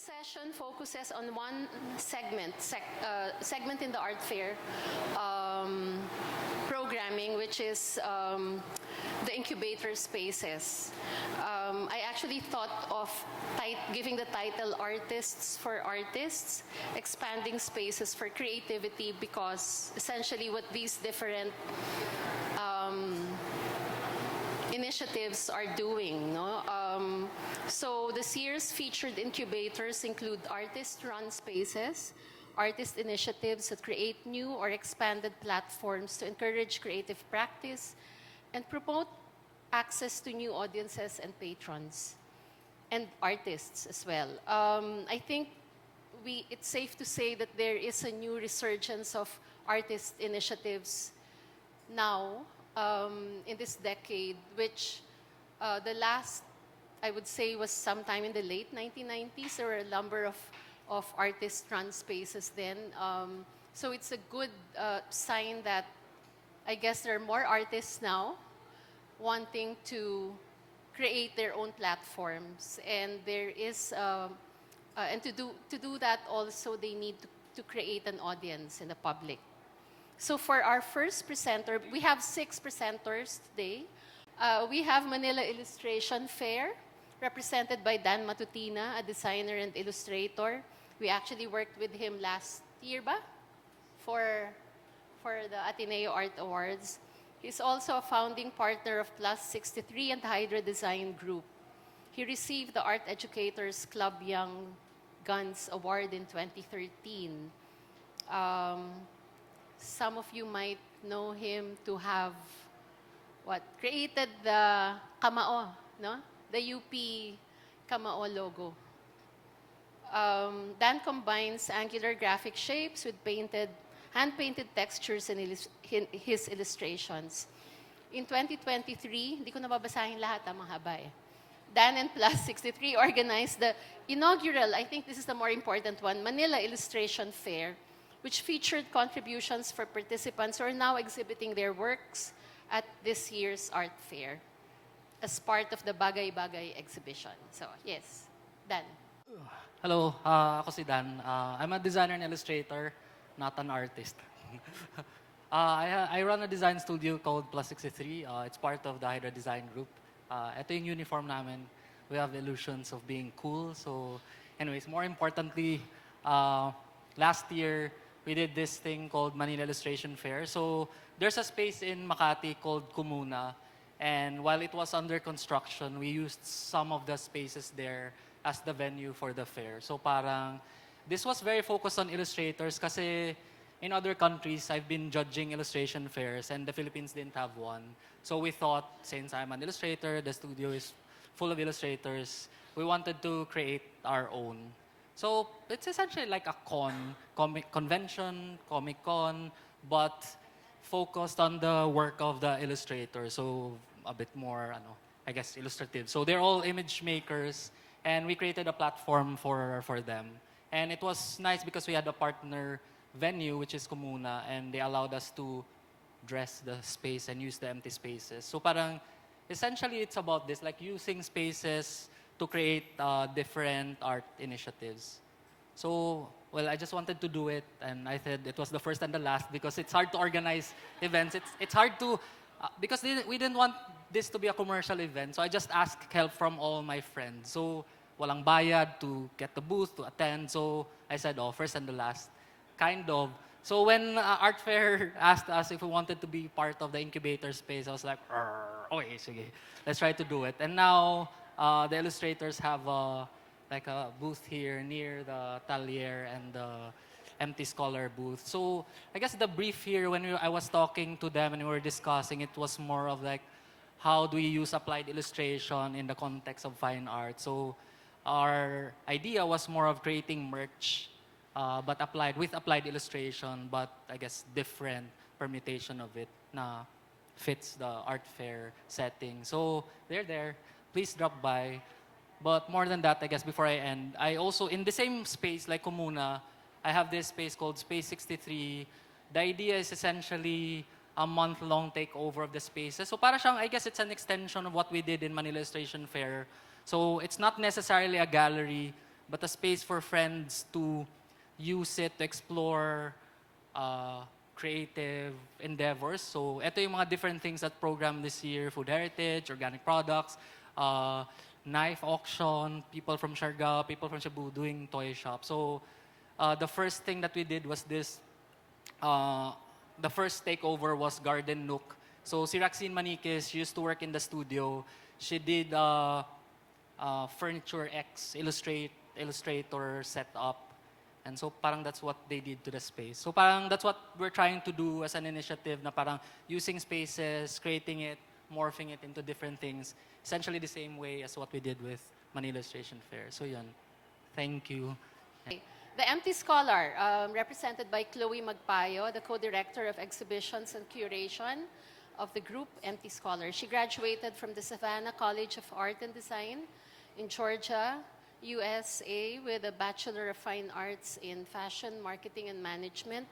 session focuses on one segment in the art fair programming, which is the incubator spaces. I actually thought of giving the title Artists for Artists, expanding spaces for creativity, because essentially what these different initiatives are doing. No? So this year's featured incubators include artist-run spaces, artist initiatives that create new or expanded platforms to encourage creative practice and promote access to new audiences and patrons, and artists as well. I think it's safe to say that there is a new resurgence of artist initiatives now in this decade, which the last, I would say, was sometime in the late 1990s. There were a number of artist-run spaces then. So it's a good sign that I guess there are more artists now wanting to create their own platforms, and there is and to do that also they need to create an audience in the public. So for our first presenter, we have 6 presenters today. We have Manila Illustration Fair, represented by Dan Matutina, a designer and illustrator. We actually worked with him last year for the Ateneo Art Awards. He's also a founding partner of Plus 63 and the Hydra Design Group. He received the Art Educators Club Young Guns Award in 2013. Some of you might know him to have created the Kamao, no? The UP Kamao logo. Dan combines angular graphic shapes with hand-painted textures in his illustrations. In 2023, hindi ko nababasahin lahat, mahaba eh. Dan and Plus 63 organized the inaugural, I think this is the more important one, Manila Illustration Fair, which featured contributions for participants who are now exhibiting their works at this year's art fair as part of the Bagay Bagay exhibition. So, yes, Dan. Hello, ako si Dan. I'm a designer and illustrator, not an artist. I run a design studio called Plus 63. It's part of the Hydra Design Group. Ito yung uniform namin. We have illusions of being cool. So, anyways, more importantly, last year, we did this thing called Manila Illustration Fair. So, there's a space in Makati called Comuna. And while it was under construction, we used some of the spaces there as the venue for the fair. So parang, this was very focused on illustrators kasi in other countries, I've been judging illustration fairs and the Philippines didn't have one. So we thought, since I'm an illustrator, the studio is full of illustrators, we wanted to create our own. So it's essentially like a convention, Comic-Con, but focused on the work of the illustrator. So a bit more, I guess, illustrative. So they're all image makers, and we created a platform for them. And it was nice because we had a partner venue, which is Comuna, and they allowed us to dress the space and use the empty spaces. So parang, essentially it's about this, like using spaces to create different art initiatives. So, well, I just wanted to do it, and I said it was the first and the last because it's hard to organize events. It's hard to, because we didn't want this to be a commercial event, so I just asked help from all my friends. So, walang bayad to get the booth, to attend. So, I said, first and the last, kind of. So, when Art Fair asked us if we wanted to be part of the incubator space, I was like, okay, sige, let's try to do it. And now, the illustrators have like a booth here near the Talyer and the Empty Scholar booth. So I guess the brief here, when I was talking to them and we were discussing, it was more of like, how do we use applied illustration in the context of fine art? So our idea was more of creating merch, but with applied illustration, but I guess different permutation of it na fits the art fair setting. So they're there. Please drop by. But more than that, I guess before I end, I also, in the same space like Comuna, I have this space called Space 63. The idea is essentially a month-long takeover of the spaces. So para siyang, I guess it's an extension of what we did in Manila Illustration Fair. So it's not necessarily a gallery, but a space for friends to use it to explore creative endeavors. So, ito yung mga different things that program this year: food heritage, organic products, knife auction, people from Siargao, people from Cebu doing toy shop. So, the first thing that we did was this. Uh, the first takeover was Garden Nook. So, si Raxine Maniquez, she used to work in the studio. She did Furniture X illustrator setup. And so parang that's what they did to the space. So parang that's what we're trying to do as an initiative, na parang using spaces, creating it, morphing it into different things. Essentially the same way as what we did with Manila Illustration Fair. So yun. Thank you. The Empty Scholar, represented by Chloe Magpayo, the co-director of exhibitions and curation of the group Empty Scholar. She graduated from the Savannah College of Art and Design in Georgia, USA, with a Bachelor of Fine Arts in Fashion, Marketing, and Management,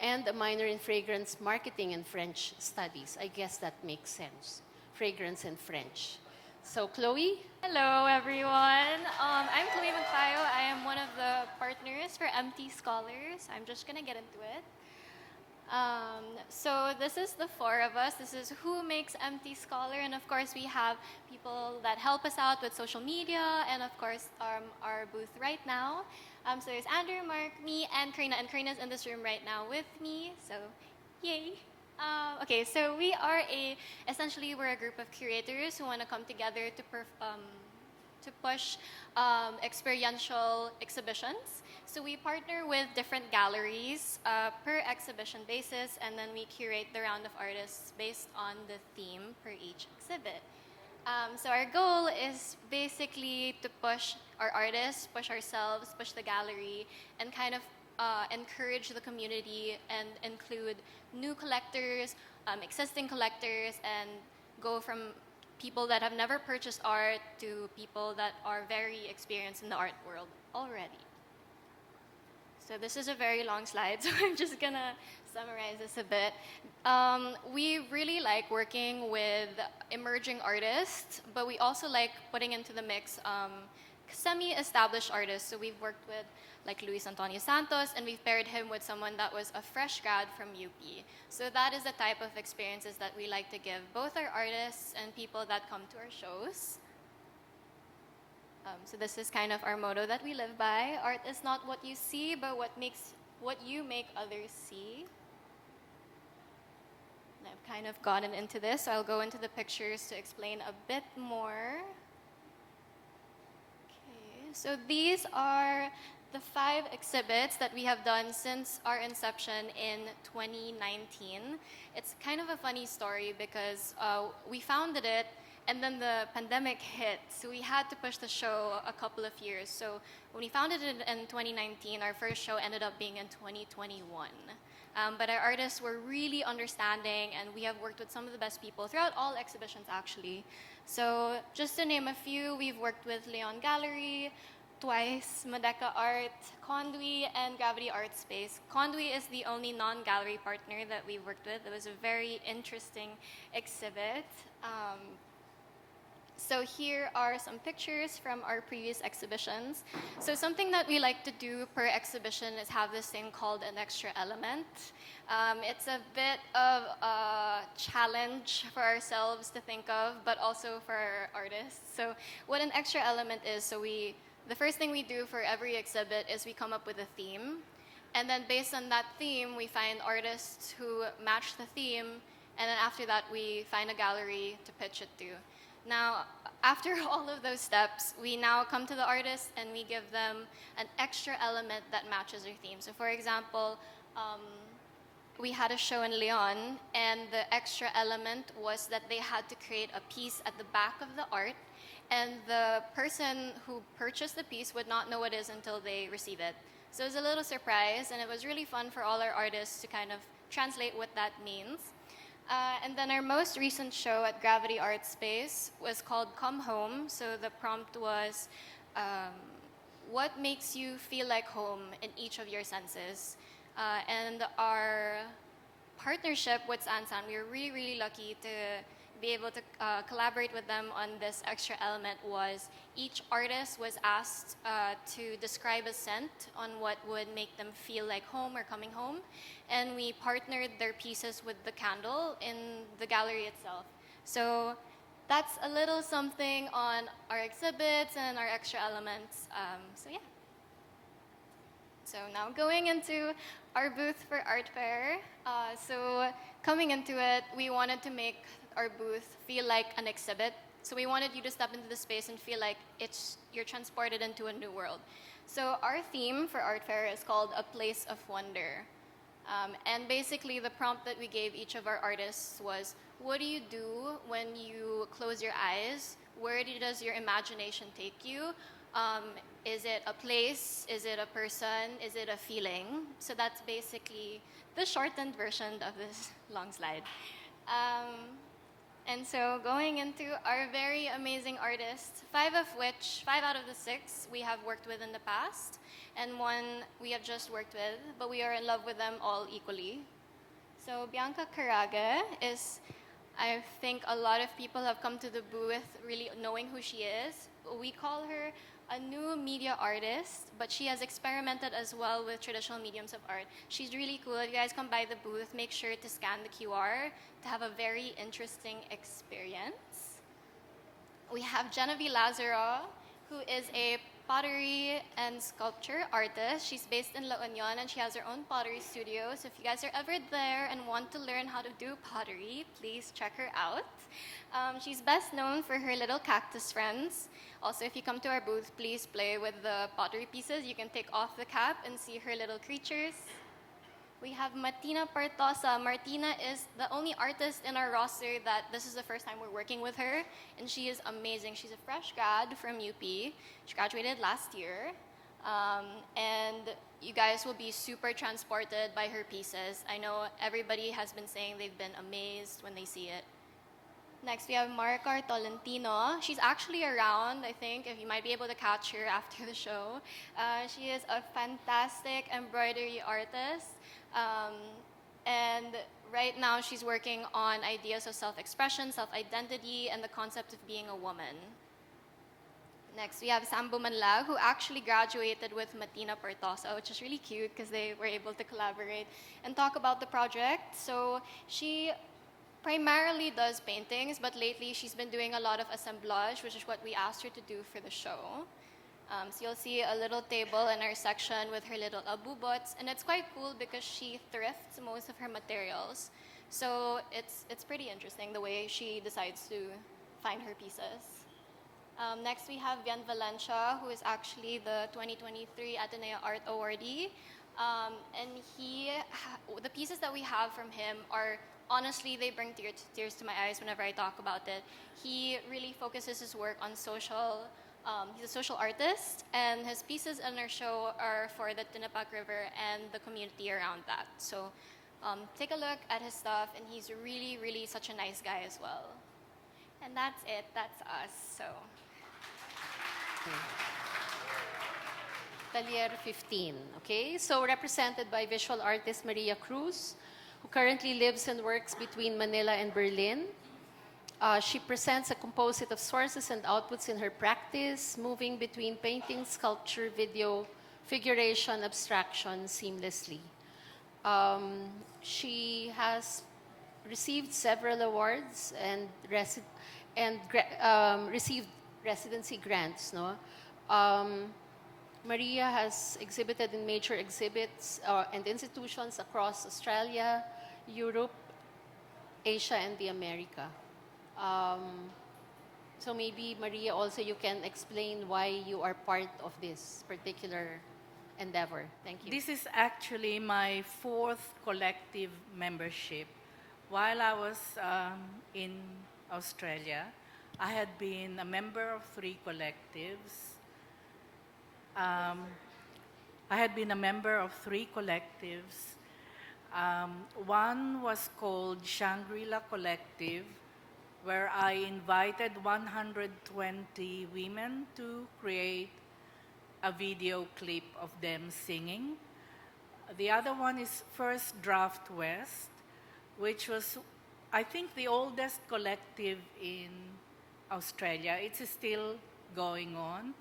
and a minor in Fragrance Marketing and French Studies. I guess that makes sense. Fragrance and French. So, Chloe? Hello, everyone. I'm Chloe Magpayo. I am one of the partners for Empty Scholars. I'm just going to get into it. So this is the four of us. This is who makes Empty Scholar. And of course, we have people that help us out with social media and of course, our booth right now. So there's Andrew, Mark, me, and Karina. And Karina's in this room right now with me. So, yay. Okay, so essentially we're a group of curators who want to come together to push experiential exhibitions. So we partner with different galleries per exhibition basis, and then we curate the round of artists based on the theme per each exhibit. So our goal is basically to push our artists, push ourselves, push the gallery, and kind of encourage the community and include new collectors, existing collectors, and go from people that have never purchased art to people that are very experienced in the art world already. So this is a very long slide, so I'm just gonna summarize this a bit. We really like working with emerging artists, but we also like putting into the mix semi-established artists. So we've worked with like Luis Antonio Santos, and we've paired him with someone that was a fresh grad from UP. So that is the type of experiences that we like to give both our artists and people that come to our shows. So this is kind of our motto that we live by. Art is not what you see, but what you make others see. And I've kind of gotten into this, so I'll go into the pictures to explain a bit more. Okay, so these are the 5 exhibits that we have done since our inception in 2019. It's kind of a funny story because we founded it and then the pandemic hit, so we had to push the show a couple of years. So when we founded it in 2019, our first show ended up being in 2021. But our artists were really understanding, and we have worked with some of the best people throughout all exhibitions, actually. So just to name a few, we've worked with Leon Gallery, twice, Madeka Art, Conduit, and Gravity Art Space. Conduit is the only non-gallery partner that we've worked with. It was a very interesting exhibit. So here are some pictures from our previous exhibitions. So something that we like to do per exhibition is have this thing called an extra element. It's a bit of a challenge for ourselves to think of, but also for our artists. So what an extra element is, the first thing we do for every exhibit is we come up with a theme. And then based on that theme, we find artists who match the theme. And then after that, we find a gallery to pitch it to. Now, after all of those steps, we now come to the artists and we give them an extra element that matches their theme. So for example, we had a show in Leon, and the extra element was that they had to create a piece at the back of the art, and the person who purchased the piece would not know what it is until they receive it. So it was a little surprise, and it was really fun for all our artists to kind of translate what that means. And then our most recent show at Gravity Art Space was called Come Home. So the prompt was, what makes you feel like home in each of your senses? And our partnership with Sansan, we were really, really lucky to be able to collaborate with them on this extra element was each artist was asked to describe a scent on what would make them feel like home or coming home. And we partnered their pieces with the candle in the gallery itself. So that's a little something on our exhibits and our extra elements. So yeah. So now going into our booth for Art Fair. So coming into it, we wanted to make our booth feel like an exhibit. So we wanted you to step into the space and feel like you're transported into a new world. So our theme for Art Fair is called A Place of Wonder. And basically the prompt that we gave each of our artists was, what do you do when you close your eyes? Where does your imagination take you? Is it a place? Is it a person? Is it a feeling? So that's basically the shortened version of this long slide. And so going into our very amazing artists, 5 out of the 6 we have worked with in the past, and 1 we have just worked with, but we are in love with them all equally. So Bianca Carraga is, I think a lot of people have come to the booth really knowing who she is. We call her a new media artist, but she has experimented as well with traditional mediums of art. She's really cool. If you guys come by the booth, make sure to scan the QR to have a very interesting experience. We have Genevieve Lazaro, who is a pottery and sculpture artist. She's based in La Union and she has her own pottery studio. So if you guys are ever there and want to learn how to do pottery, please check her out. She's best known for her little cactus friends. Also, if you come to our booth, please play with the pottery pieces. You can take off the cap and see her little creatures. We have Martina Partosa. Martina is the only artist in our roster that this is the first time we're working with her, and she is amazing. She's a fresh grad from UP. She graduated last year, and you guys will be super transported by her pieces. I know everybody has been saying they've been amazed when they see it. Next, we have Maricar Tolentino. She's actually around, I think, if you might be able to catch her after the show. She is a fantastic embroidery artist. And right now, she's working on ideas of self-expression, self-identity, and the concept of being a woman. Next, we have Sambo Manlag, who actually graduated with Martina Partosa, which is really cute because they were able to collaborate and talk about the project. So she primarily does paintings, but lately she's been doing a lot of assemblage, which is what we asked her to do for the show. So you'll see a little table in our section with her little abubots, and it's quite cool because she thrifts most of her materials. So it's pretty interesting the way she decides to find her pieces. Next, we have Vian Valencia, who is actually the 2023 Ateneo Art Awardee. And the pieces that we have from him are, honestly, they bring tears to my eyes whenever I talk about it. He really focuses his work on social. He's a social artist, and his pieces in our show are for the Tinapak River and the community around that. So take a look at his stuff, and he's really, really such a nice guy as well. And that's it. That's us. So. Talyer 15, okay? So represented by visual artist Maria Cruz, who currently lives and works between Manila and Berlin. She presents a composite of sources and outputs in her practice, moving between painting, sculpture, video, figuration, abstraction seamlessly. She has received several awards and received residency grants. No, Maria has exhibited in major exhibits and institutions across Australia, Europe, Asia, and the America. So maybe, Maria, also you can explain why you are part of this particular endeavor. Thank you. This is actually my 4th collective membership. While I was in Australia, I had been a member of 3 collectives. One was called Shangri-La Collective, where I invited 120 women to create a video clip of them singing. The other one is First Draft West, which was I think, the oldest collective in Australia. It's still going on.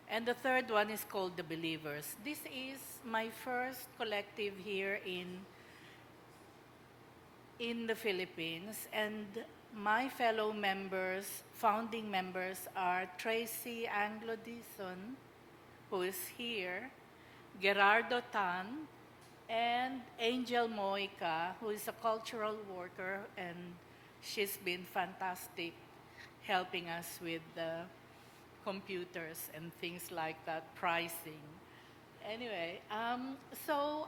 And the third one is called The Believers. This is my first collective here in the Philippines, and my fellow members, founding members, are Tracy Anglo-Dison, who is here, Gerardo Tan, and Angel Moica, who is a cultural worker, and she's been fantastic helping us with the computers and things like that, pricing. Anyway, so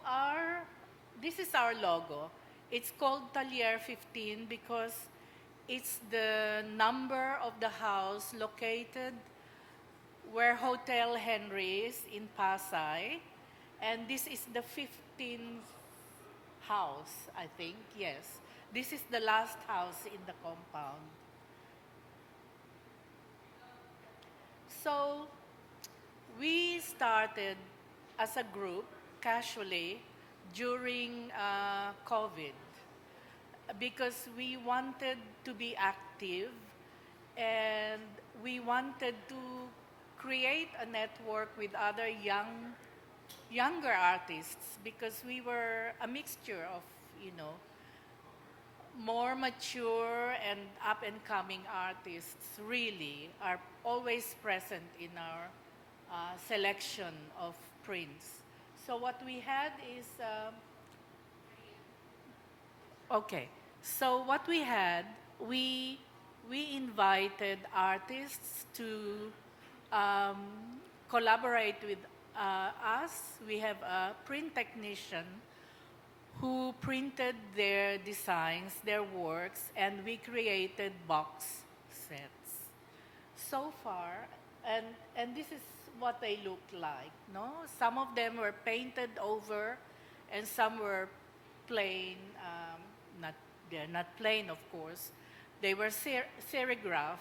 this is our logo. It's called Talyer 15 because it's the number of the house located where Hotel Henry is in Pasay. And this is the 15th house, I think, yes. This is the last house in the compound. So we started as a group, casually, during COVID, because we wanted to be active and we wanted to create a network with other younger artists, because we were a mixture of, more mature and up-and-coming artists really are always present in our selection of prints. So what we had is, so what we had, we invited artists to collaborate with us. We have a print technician who printed their designs, their works, and we created box sets. So far, and this is what they look like, no? Some of them were painted over, and some were plain. They're not plain, of course. They were serigraphs,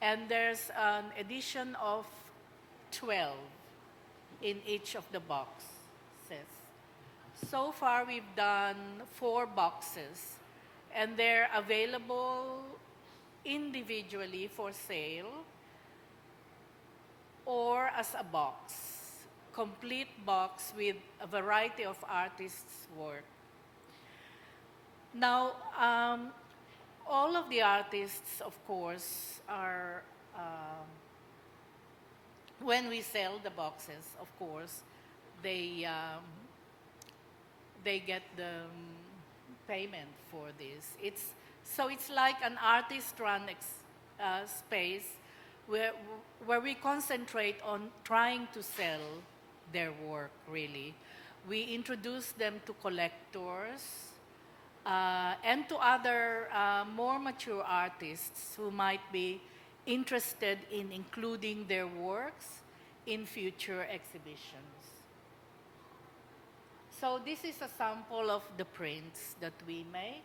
and there's an edition of 12 in each of the boxes. So far, we've done 4 boxes, and they're available individually for sale or as a box, complete box with a variety of artists' work. Now, all of the artists, of course, are, when we sell the boxes, of course, they get the payment for this. So it's like an artist-run space where we concentrate on trying to sell their work, really. We introduce them to collectors and to other more mature artists who might be interested in including their works in future exhibitions. So this is a sample of the prints that we make.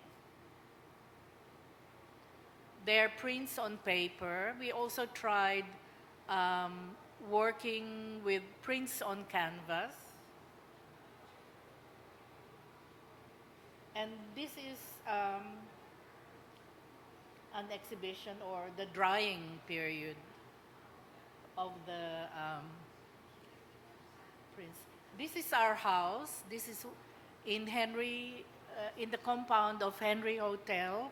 They're prints on paper. We also tried working with prints on canvas. And this is an exhibition, or the drying period of the prints. This is our house. This is in the compound of Henry Hotel.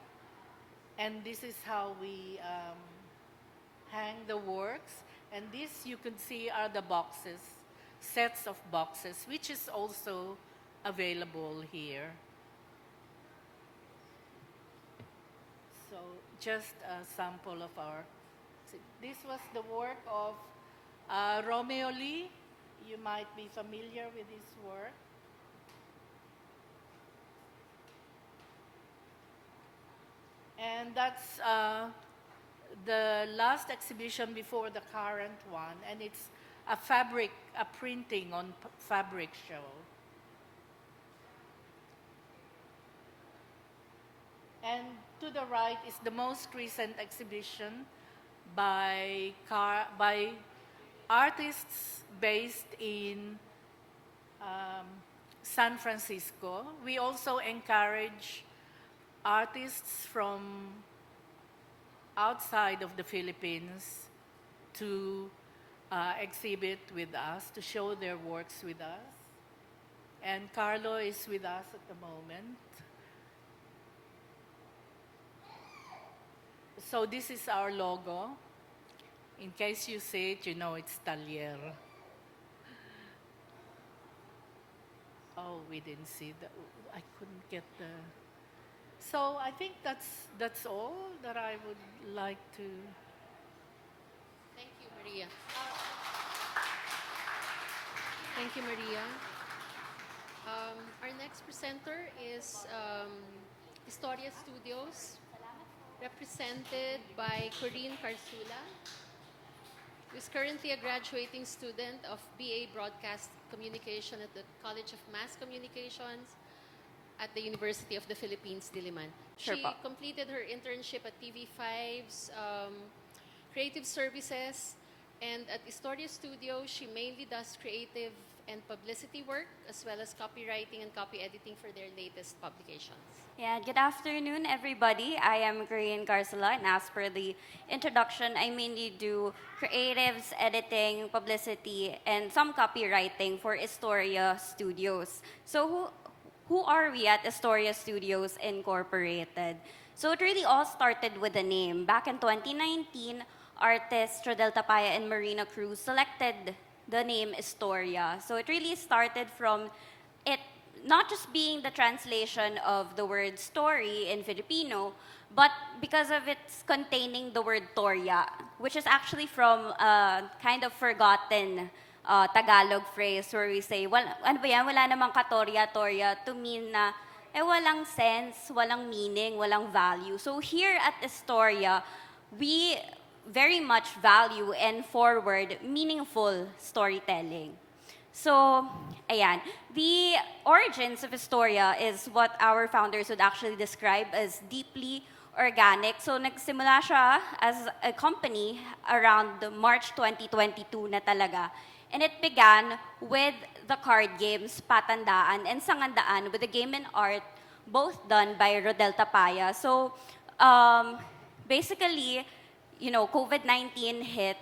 And this is how we hang the works. And this, you can see, are the boxes, sets of boxes, which is also available here. So just a sample of our, this was the work of Romeo Lee. You might be familiar with his work. And that's the last exhibition before the current one, and it's a printing on fabric show. And to the right is the most recent exhibition by artists based in San Francisco. We also encourage artists from outside of the Philippines to exhibit with us, to show their works with us. And Carlo is with us at the moment. So this is our logo. In case you see it, you know it's Talyer. Oh, we didn't see that. I couldn't get the... So I think that's all that I would like to... Thank you, Maria. Thank you, Maria. Our next presenter is Istorya Studios, represented by Coreen Carsula, who is currently a graduating student of BA Broadcast Communication at the College of Mass Communications at the University of the Philippines, Diliman. Sure She po. completed her internship at TV5's Creative Services, and at Istorya Studio, she mainly does creative and publicity work, as well as copywriting and copy editing for their latest publications. Yeah, good afternoon, everybody. I am Coreen Carsula, and as per the introduction, I mainly do creatives, editing, publicity, and some copywriting for Istorya Studios. So who are we at Istorya Studios Incorporated? So it really all started with a name. Back in 2019, artists Rodel Tapaya and Marina Cruz selected the name Istorya. So it really started from it not just being the translation of the word story in Filipino, but because of its containing the word torya, which is actually from a kind of forgotten Tagalog phrase where we say, ano ba yan, wala namang katorya-torya, to mean na, walang sense, walang meaning, walang value. So here at Istorya, we very much value and forward meaningful storytelling. So, ayan. The origins of Istorya is what our founders would actually describe as deeply organic. So, nagsimula siya as a company around March 2022 na talaga. And it began with the card games, Patandaan and Sangandaan, with the game and art, both done by Rodel Tapaya. So, basically, COVID-19 hit.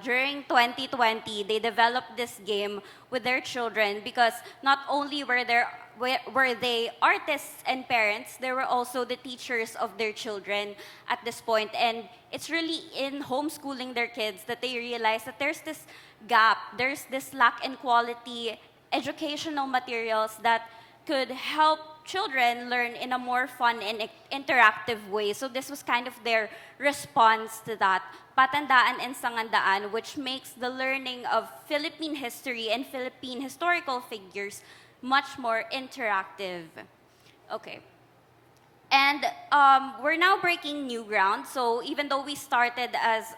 During 2020, they developed this game with their children because not only were they artists and parents, they were also the teachers of their children at this point. And it's really in homeschooling their kids that they realize that there's this gap, there's this lack in quality educational materials that could help children learn in a more fun and interactive way. So this was kind of their response to that. Patandaan and Sangandaan, which makes the learning of Philippine history and Philippine historical figures much more interactive. Okay. And we're now breaking new ground. So even though we started as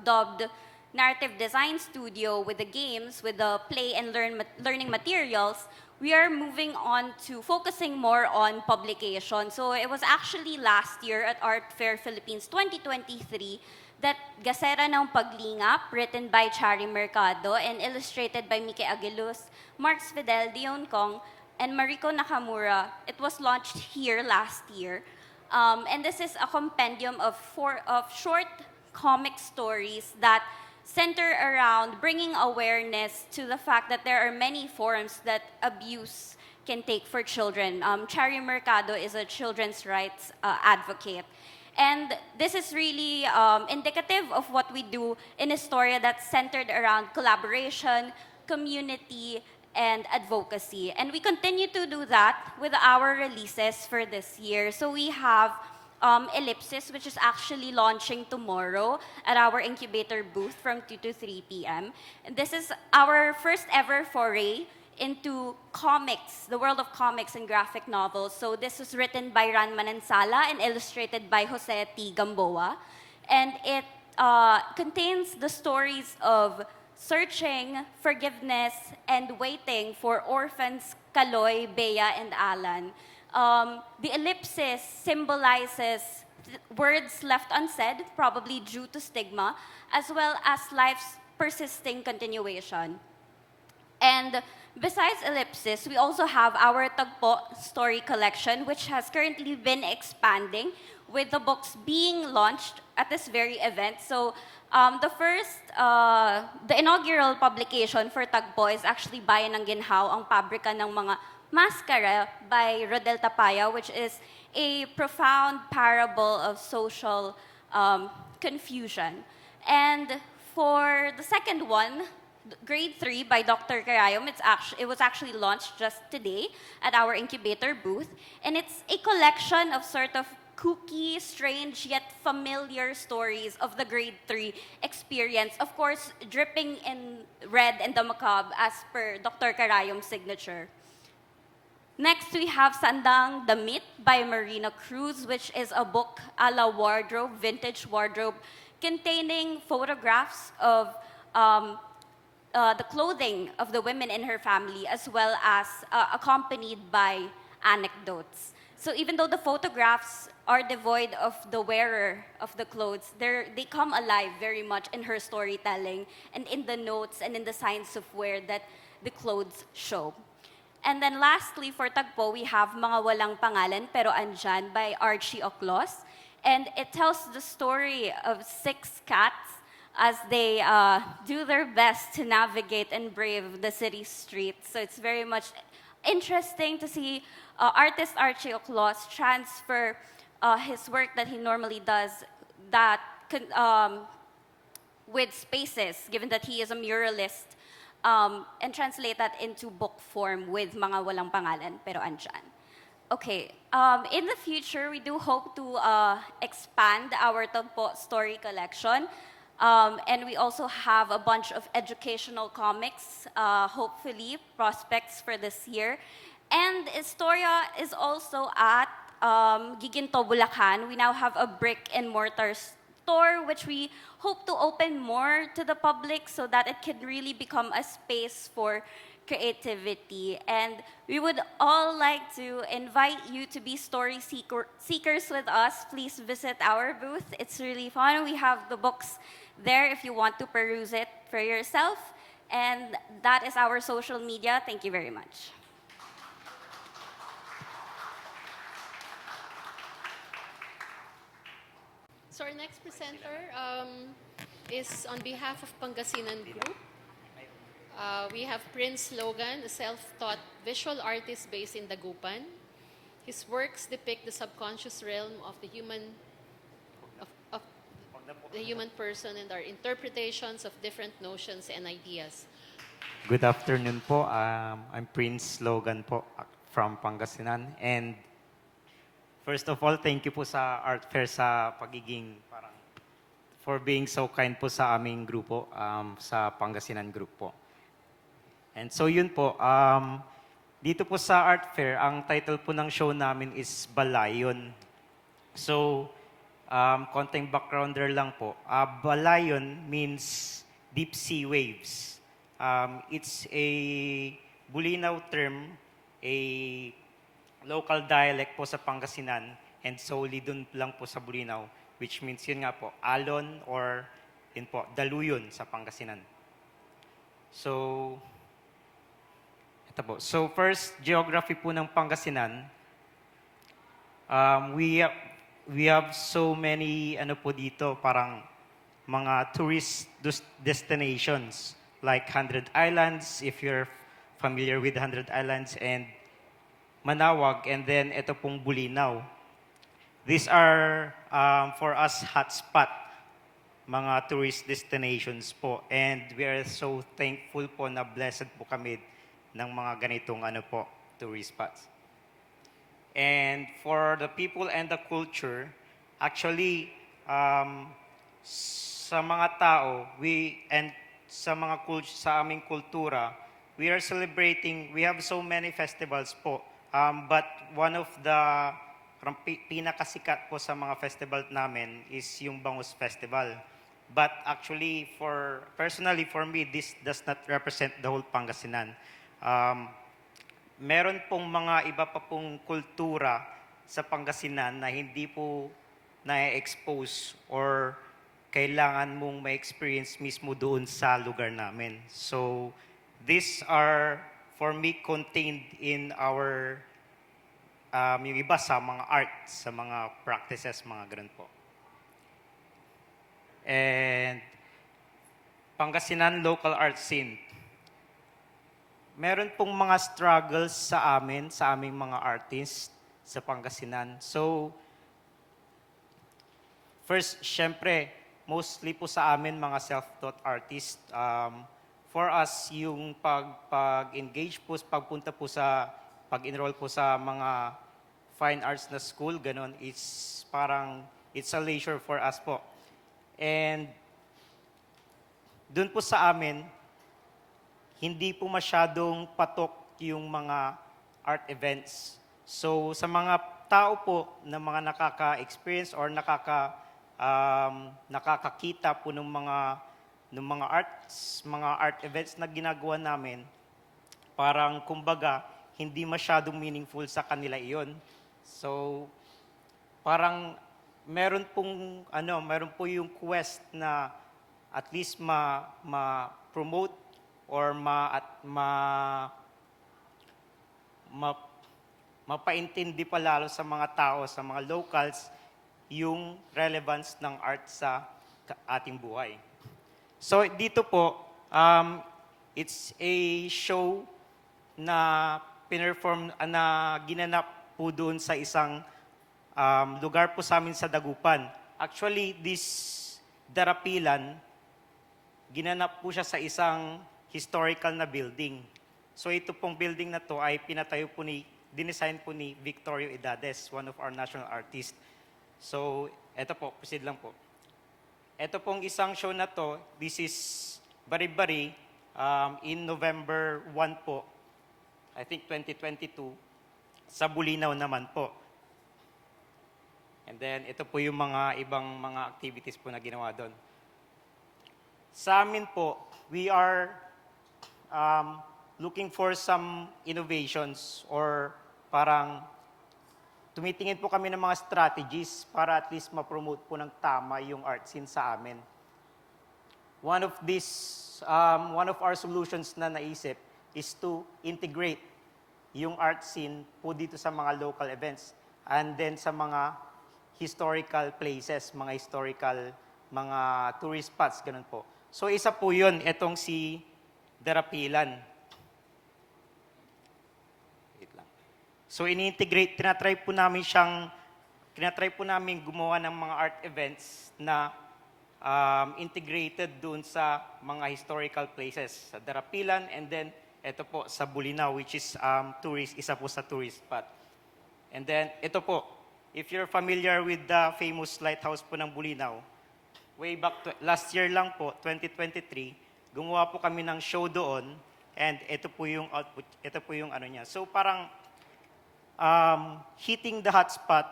dubbed narrative design studio with the games, with the play and learning materials, we are moving on to focusing more on publication. So it was actually last year at Art Fair Philippines 2023 that Gasera ng Paglingap, written by Chari Mercado and illustrated by Mike Aguiluz, Marx Fidel, Dion Kong, and Mariko Nakamura, it was launched here last year. And this is a compendium of short comic stories that center around bringing awareness to the fact that there are many forms that abuse can take for children. Chari Mercado is a children's rights advocate. And this is really indicative of what we do in Istorya that's centered around collaboration, community, and advocacy. And we continue to do that with our releases for this year. So we have Ellipsis, which is actually launching tomorrow at our incubator booth from 2 to 3 p.m. And this is our first ever foray into comics, the world of comics and graphic novels. So this was written by Ran Manansala and illustrated by Jose T. Gamboa. And it contains the stories of searching, forgiveness, and waiting for orphans Kaloy, Bea, and Alan. The ellipsis symbolizes words left unsaid, probably due to stigma, as well as life's persisting continuation. And besides Ellipsis, we also have our Tagpo story collection, which has currently been expanding with the books being launched at this very event. So the inaugural publication for Tagpo is actually Bayan ng Ginhaw, ang pabrika ng mga maskara by Rodel Tapaya, which is a profound parable of social confusion. And for the second one, Grade 3 by Dr. Karayom, it was actually launched just today at our incubator booth. And it's a collection of sort of kooky, strange, yet familiar stories of the Grade 3 experience. Of course, dripping in red and the macabre as per Dr. Karayom's signature. Next, we have Sandang Damit by Marina Cruz, which is a book a la wardrobe, vintage wardrobe, containing photographs of the clothing of the women in her family, as well as accompanied by anecdotes. So even though the photographs are devoid of the wearer of the clothes, they come alive very much in her storytelling and in the notes and in the signs of wear that the clothes show. And then lastly, for Tagpo, we have Mga Walang Pangalan Pero Andyan by Archie Oclos. And it tells the story of 6 cats as they do their best to navigate and brave the city streets. So it's very much interesting to see artist Archie Oclos transfer his work that he normally does with spaces, given that he is a muralist, and translate that into book form with Mga Walang Pangalan Pero Andyan. Okay, in the future, we do hope to expand our Tagpo story collection. And we also have a bunch of educational comics, hopefully, prospects for this year. And Istorya is also at Giginto, Bulacan. We now have a brick and mortar store, which we hope to open more to the public so that it can really become a space for creativity. And we would all like to invite you to be story seekers with us. Please visit our booth. It's really fun. We have the books there if you want to peruse it for yourself. And that is our social media. Thank you very much. So our next presenter is on behalf of Pangasinan Group. We have Prince Logan, a self-taught visual artist based in Dagupan. His works depict the subconscious realm of the human person and our interpretations of different notions and ideas. Good afternoon po. I'm Prince Logan po from Pangasinan. And first of all, thank you po sa Art Fair for being so kind po sa aming grupo, sa Pangasinan Group po. And so yun po, dito po sa Art Fair, ang title po ng show namin is Balayon. So, konting backgrounder lang po. Balayon means deep sea waves. It's a Bulinaw term, a local dialect po sa Pangasinan, and solely dun lang po sa Bulinaw, which means yun nga po, alon or yun po, daluyon sa Pangasinan. So, ito po. So first, geography po ng Pangasinan. We have so many po dito, parang mga tourist destinations like 100 Islands, if you're familiar with 100 Islands, and Manawag, and then ito pong Bulinaw. These are, for us, hotspot, mga tourist destinations po. And we are so thankful po na blessed po kami ng mga ganitong tourist spots. And for the people and the culture, actually, sa mga tao, sa aming kultura, we are celebrating, we have so many festivals po. But one of the pinakasikat po sa mga festival namin is yung Bangus Festival. But actually, personally for me, this does not represent the whole Pangasinan. Meron pong mga iba pa pong kultura sa Pangasinan na hindi po na-expose or kailangan mong ma-experience mismo doon sa lugar namin. So, these are for me contained in our yung iba sa mga art, sa mga practices, mga ganun po. And Pangasinan local art scene. Meron pong mga struggles sa amin, sa aming mga artists sa Pangasinan. So, first, syempre, mostly po sa amin mga self-taught artists. For us, yung pag-engage po, pagpunta po sa, pag-enroll po sa mga fine arts na school, ganun, it's parang, it's a leisure for us po. And dun po sa amin, hindi po masyadong patok yung mga art events. So sa mga tao po na mga nakaka-experience or nakakakita po ng mga art events na ginagawa namin, parang kumbaga hindi masyadong meaningful sa kanila iyon. So parang meron po yung quest na at least ma-promote or mapaintindi pa lalo sa mga tao, sa mga locals, yung relevance ng art sa ating buhay. So dito po, it's a show na ginanap po doon sa isang lugar po sa amin sa Dagupan. Actually, this darapilan, ginanap po siya sa isang historical na building. So ito pong building na to ay dinesign po ni Victorio Edades, one of our national artists. So ito po, proceed lang po. Ito pong isang show na to, this is Bari-Bari, in November 1 po, I think 2022, sa Bulinaw naman po. And then ito po yung mga ibang mga activities po na ginawa doon. Sa amin po, we are looking for some innovations or parang tumitingin po kami ng mga strategies para at least ma-promote po ng tama yung art scene sa amin. One of our solutions na naisip is to integrate yung art scene po dito sa mga local events and then sa mga historical places, mga tourist spots, ganun po. So isa po yun, itong si Darapilan. Wait lang. So ini-integrate, tinatry po namin gumawa ng mga art events na integrated doon sa mga historical places. Sa Darapilan and then ito po sa Bulinaw, which is isa po sa tourist spot. And then ito po, if you're familiar with the famous lighthouse po ng Bulinaw, way back last year lang po, 2023, gumawa po kami ng show doon and ito po yung output, ito po yung ano niya. So parang hitting the hotspot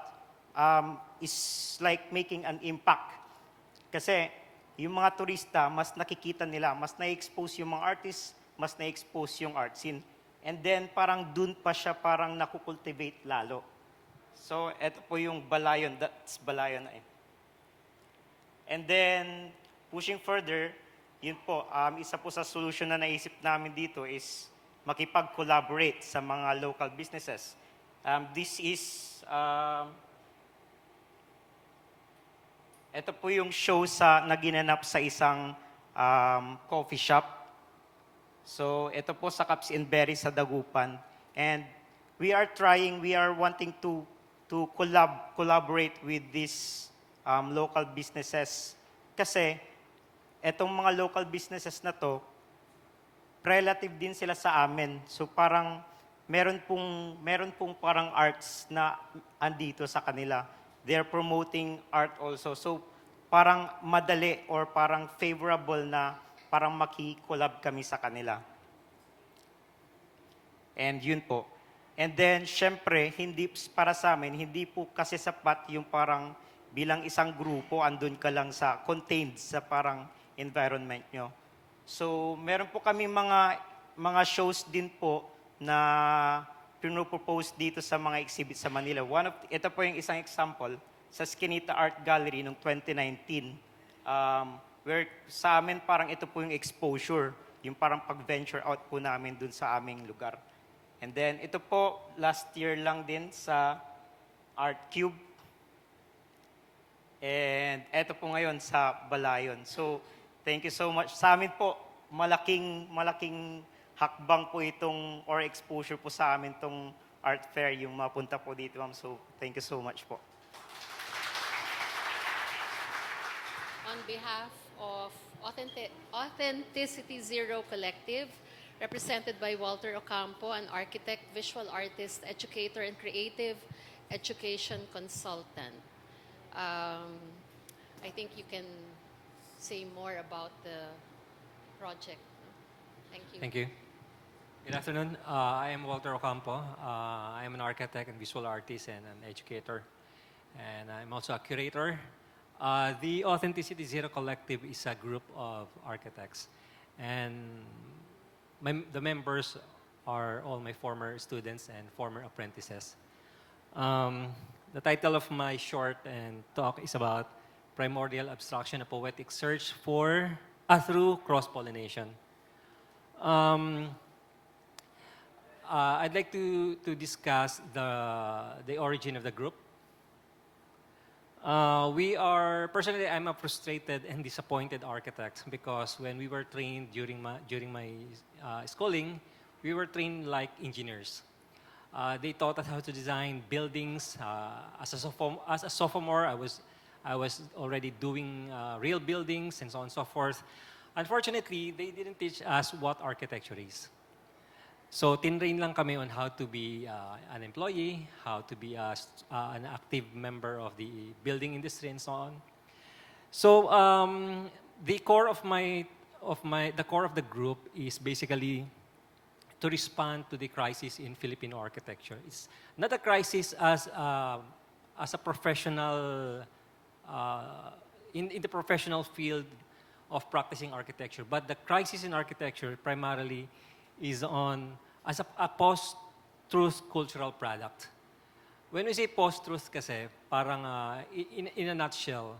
is like making an impact. Kasi yung mga turista, mas nakikita nila, mas na-expose yung mga artists, mas na-expose yung art scene. And then parang dun pa siya parang nakukultivate lalo. So ito po yung Balayon, that's Balayon na eh. And then, pushing further, yun po, isa po sa solution na naisip namin dito is makipag-collaborate sa mga local businesses. This is, ito po yung show na ginanap sa isang coffee shop. So, ito po sa Caps and Berry sa Dagupan. And we are wanting to collaborate with these local businesses. Kasi, etong mga local businesses na to, relative din sila sa amin. So parang meron pong parang arts na andito sa kanila. They're promoting art also. So parang madali or parang favorable na parang maki-collab kami sa kanila. And yun po. And then, syempre, para sa amin, hindi po kasi sapat yung parang bilang isang grupo, andun ka lang contained sa parang environment nyo. So, meron po kami mga shows din po na pinopropose dito sa mga exhibit sa Manila. Ito po yung isang example sa Skinita Art Gallery noong 2019, where sa amin parang ito po yung exposure. yung parang pag-venture out po namin dun sa aming lugar. And then ito po, last year lang din sa Art Cube. And ito po ngayon sa Balayon. So, thank you so much. Sa amin po, malaking hakbang po itong, or exposure po sa amin itong art fair, yung mapunta po dito, ma'am. So, thank you so much po. On behalf of Authenticity Zero Collective, represented by Walther Ocampo, an architect, visual artist, educator, and creative education consultant. I think you can say more about the project. Thank you. Thank you. Good afternoon. I am Walter Ocampo. I am an architect and visual artist and an educator. And I'm also a curator. The Authenticity Zero Collective is a group of architects. And the members are all my former students and former apprentices. The title of my short and talk is about primordial abstraction, a poetic search for through cross-pollination. I'd like to discuss the origin of the group. Personally, I'm a frustrated and disappointed architect because when we were trained during my schooling, we were trained like engineers. They taught us how to design buildings. As a sophomore, I was already doing real buildings and so on and so forth. Unfortunately, they didn't teach us what architecture is. So, tinrain lang kami on how to be an employee, how to be an active member of the building industry, and so on. So, the core of the group is basically to respond to the crisis in Filipino architecture. It's not a crisis as a professional in the professional field of practicing architecture, but the crisis in architecture primarily is as a post-truth cultural product. When we say post-truth kasi, parang in a nutshell,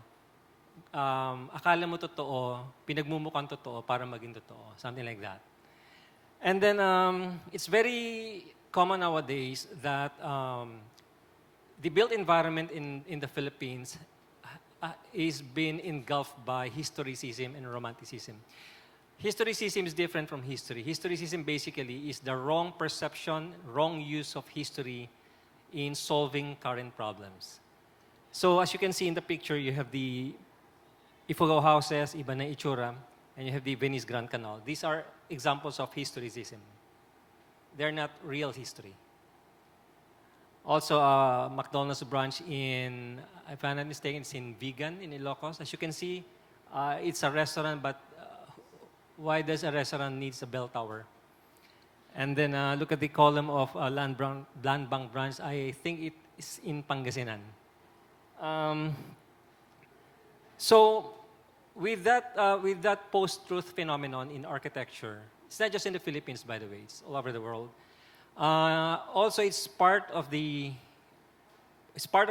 akala mo totoo, pinagmumukhang totoo para maging totoo. Something like that. And then it's very common nowadays that the built environment in the Philippines is being engulfed by historicism and romanticism. Historicism is different from history. Historicism basically is the wrong perception, wrong use of history in solving current problems. So as you can see in the picture, you have the Ifugao houses, iba na itsura, and you have the Venice Grand Canal. These are examples of historicism. They're not real history. Also, McDonald's branch in, if I'm not mistaken, it's in Vigan, in Ilocos. As you can see, it's a restaurant, but why does a restaurant needs a bell tower? And then look at the column of Land Bank branch. I think it is in Pangasinan. So with that post-truth phenomenon in architecture, it's not just in the Philippines, by the way. It's all over the world. Also, it's part of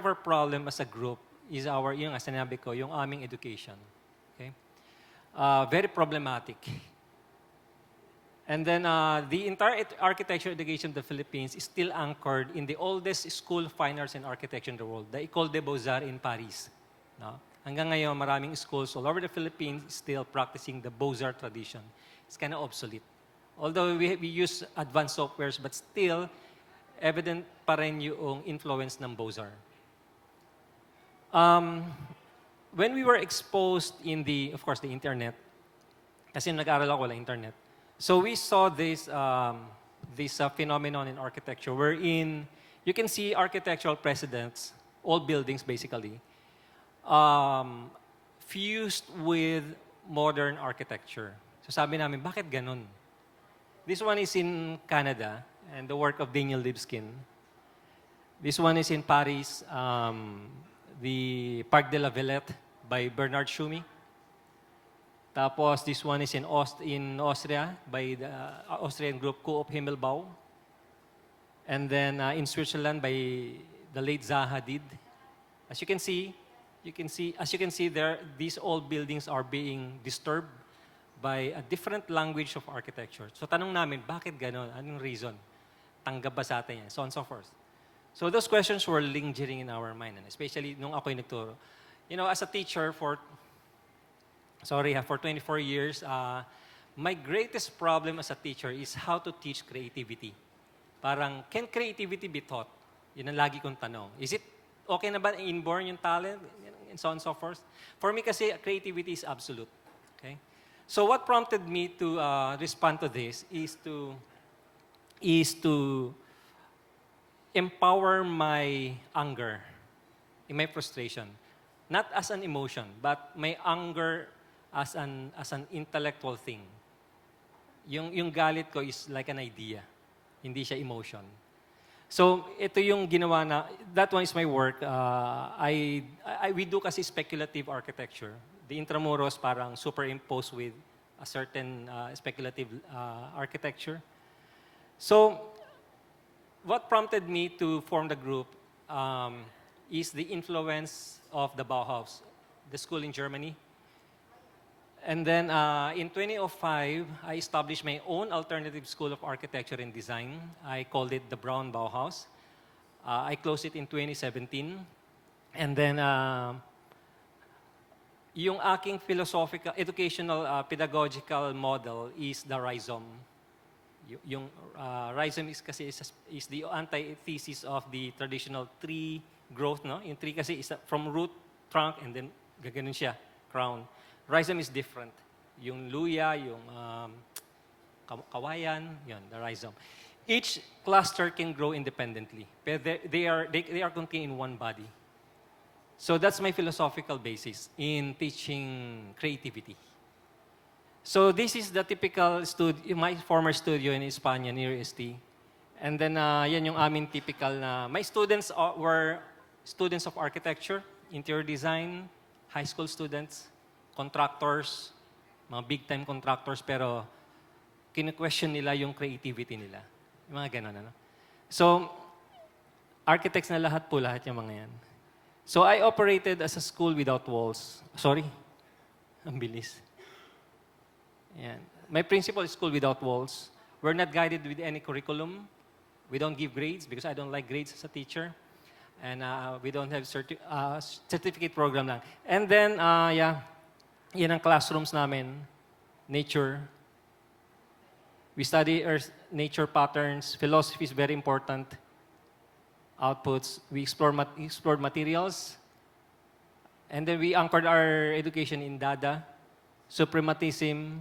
our problem as a group is yung sinabi ko, yung aming education. Okay? Very problematic. And then the entire architecture education of the Philippines is still anchored in the oldest school of fine arts and architecture in the world, the École des Beaux-Arts in Paris. No? Hanggang ngayon, maraming schools all over the Philippines still practicing the Beaux-Arts tradition. It's kind of obsolete. Although we use advanced softwares, but still, evident pa rin yung influence ng Beaux-Arts. When we were exposed in of course, the internet, kasi nag-aral ako walang internet, so we saw this phenomenon in architecture wherein you can see architectural precedents, all buildings basically, fused with modern architecture. So sabi namin, bakit ganun? This one is in Canada, and the work of Daniel Libeskind. This one is in Paris, the Parc de la Villette by Bernard Schumi. Tapos this one is in Austria by the Austrian group Coop Himmelbau. And then in Switzerland by the late Zaha Hadid. As you can see there, these old buildings are being disturbed by a different language of architecture. So tanong namin, bakit gano'n? Anong reason? Tanggap ba sa atin yan? So on and so forth. So those questions were lingering in our mind, and especially nung ako'y nagturo. You know, as a teacher for 24 years, my greatest problem as a teacher is how to teach creativity. Parang, can creativity be taught? Yun ang lagi kong tanong. Is it okay na ba inborn yung talent? And so on and so forth. For me kasi, creativity is absolute. Okay? So what prompted me to respond to this is to empower my anger, in my frustration. Not as an emotion, but my anger as an intellectual thing. Yung galit ko is like an idea. Hindi siya emotion. So, ito yung ginawa na, that one is my work. We do kasi speculative architecture. The intramuros parang superimposed with a certain speculative architecture. So, what prompted me to form the group is the influence of the Bauhaus, the school in Germany. And then in 2005, I established my own alternative school of architecture and design. I called it the Brown Bauhaus. I closed it in 2017. And then yung aking philosophical, educational, pedagogical model is the rhizome. Yung rhizome is kasi is the antithesis of the traditional tree growth, no? Yung tree kasi is from root, trunk, and then gaganon siya, crown. Rhizome is different. Yung luya, yung kawayan, yun, the rhizome. Each cluster can grow independently, but they are contained in one body. So that's my philosophical basis in teaching creativity. So this is the typical studio, my former studio in Espanya near ST. And then yan yung aming typical na, my students were students of architecture, interior design, high school students, contractors, mga big-time contractors, pero kine-question nila yung creativity nila. Yung mga ganun, ano? So, architects na lahat yung mga yan. So, I operated as a school without walls. Sorry, ang bilis. Yan. My principle is school without walls. We're not guided with any curriculum. We don't give grades because I don't like grades as a teacher. And we don't have certificate program lang. And then, yan ang classrooms namin. Nature. We study earth, nature patterns. Philosophy is very important. Outputs. We explored materials. And then we anchored our education in Dada, suprematism,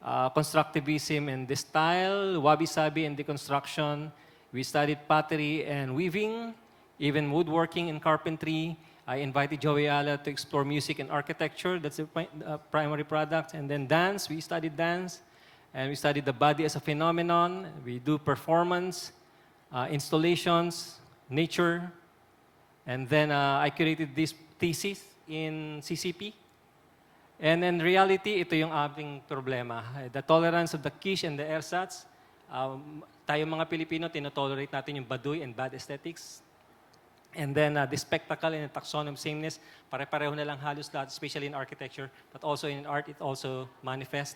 constructivism and the style, wabi-sabi and deconstruction. We studied pottery and weaving, even woodworking and carpentry. I invited Joey Ala to explore music and architecture. That's the primary product. And then dance. We studied dance. And we studied the body as a phenomenon. We do performance, installations, nature. And then I curated this thesis in CCP. And in reality, ito yung aming problema. The tolerance of the quiche and the ersatz. Tayo mga Pilipino, tinotolerate natin yung baduy and bad aesthetics. And then the spectacle and the taxonomy sameness, pare-pareho na lang halos lahat, especially in architecture, but also in art, it also manifests.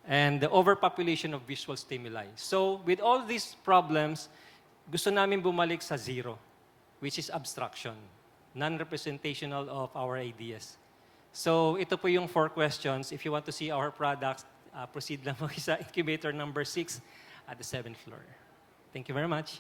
And the overpopulation of visual stimuli. So with all these problems, gusto namin bumalik sa zero, which is abstraction, non-representational of our ideas. So ito po yung 4 questions. If you want to see our products, proceed lang mo sa incubator number 6 at the 7th floor. Thank you very much.